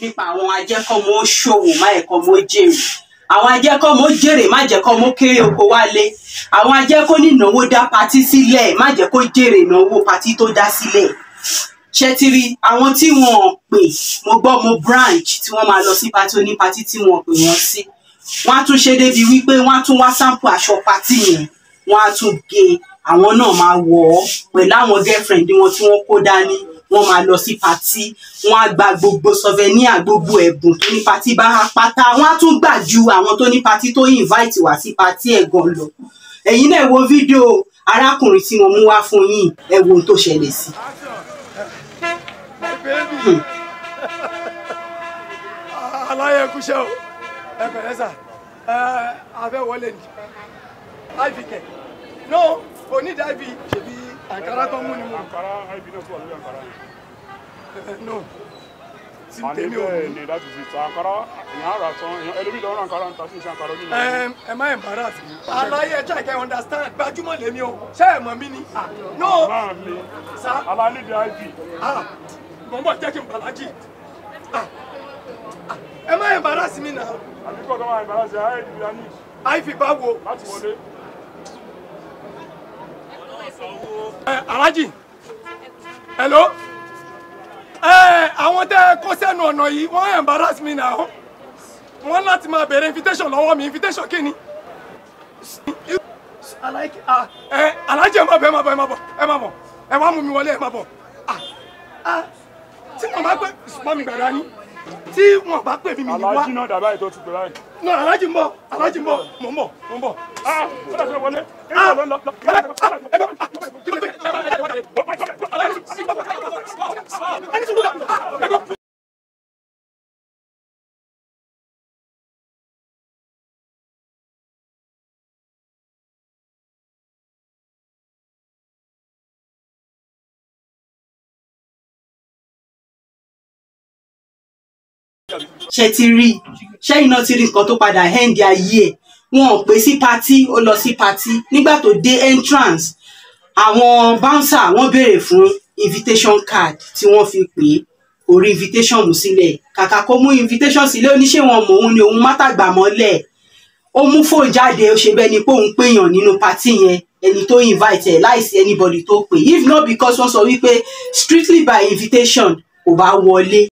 nípa àwọn ajẹ́kọ̀ọ́mọ ṣòwò má ẹ̀kọ́mọ jèrè, àwọn ajẹ́kọ̀ọ́mọ jèrè má jẹ́ kọ́mọ kéré oko wálé, àwọn ajẹ́kọ̀ọ́ nínáwó dá patí sílẹ̀ má jẹ́ kó jèrè ìnáwó patí tó dá sílẹ̀. Ṣé ti rí àwọn tí wọ́n pè mo gbọ́ mo branch tí wọ́n máa lọ sí patí onípatí tí wọ́n pè wọ́n sí, wọ́n á tún ṣe débi wípé wọ́n á tún wá sample aṣọ patí yẹn, wọ́n á tún gé àwọn náà máa wọ̀ ọ́ pẹ̀lú àwọn girlfriend wọn tí wọ́n kó dání, wọ́n máa lọ sí patí, wọ́n á gba gbogbo souvenir gbogbo ẹ̀bùn tó ní patí bá há pátá, wọ́n á tún gbà ju àwọn tó ní patí tó invite wá sí patí ẹ̀ gan lọ. Ẹ̀yin náà wo fídíò arákùnrin tí mo mú wá fún yín, ẹ wo ohun tó ṣẹlẹ̀ sí. Aláyẹ kúṣẹ́ o, ẹ pẹ̀lẹ́ sà, abẹ́ wọlé ni, ivy kẹ̀, no, kò ní ivy, ṣèbí àǹkárá tó mú ni mo. Àǹkárá ivy náà tó wà lórí àǹkárá. No, tí tèmi ò ní. Ní láti fi ta àǹkárá, èèyàn àrà tán, ẹlòmíì lọ́wọ́ àǹkárá ń ta sí iṣẹ́ àǹkárá nínú. Ẹ má embarrass mi. Aláyẹ try to understand, gbajúmọ̀ lèmi o, ṣé ẹ mọ̀ mí ni? No. Máa mi, aláníbi ivy. Mo ń bọ̀ jẹ́ kí n bàlájì. Ẹ má embarrass mi náà. Àbíkọ́ tó máa embarrass ẹ̀ ivy la ní. Ivy báwo? Láti wọlé. Alhaji, hello? Àwọn tẹ́ kó sẹ́nu ọ̀nà yìí, wọ́n embarrass mi náà. Wọ́n láti máa bẹ̀rẹ̀ invitation lọ́wọ́ mi, invitation kí ni? Alhaji ẹ má bọ̀, ẹ má bọ̀, ẹ má bọ̀, ẹ má bọ̀, ẹ wá mú mi wọlé, ẹ má bọ̀. Tí wọ́n bá pè mọ́ mi gbàdá ní, tí wọ́n bá pè mí mi wá. Alhaji náà dàbá ètò ti pè láì. No, Alhaji ń bọ̀, Alhaji ń bọ̀, mò ń bọ̀, mò ń bọ̀. Ó dàbí wọlé. Ṣé ti rí, ṣé iná ti rí nǹkan tó padà end ayé ẹ̀, wọn ò pè sí patí, ó lọ sí patí, nígbà tó dé entrance àwọn bouncer wọ́n béèrè fún invitation card tí wọ́n fi pè é, kò rí invitation mú sílẹ̀, kàkà kó mú invitation sílẹ̀ oníṣẹ́ wọn mọ̀ òun ni òun mátàgbà mọ́lẹ̀, ó mú fóònù jáde ó ṣe bẹ́ẹ̀ ni pé òun péyàn nínú patí yẹn, ẹni tó invite ẹ̀ láìsí anybody tó pè, if not because wọ́n sọ wípé strictly by invitation kò bá wọlé.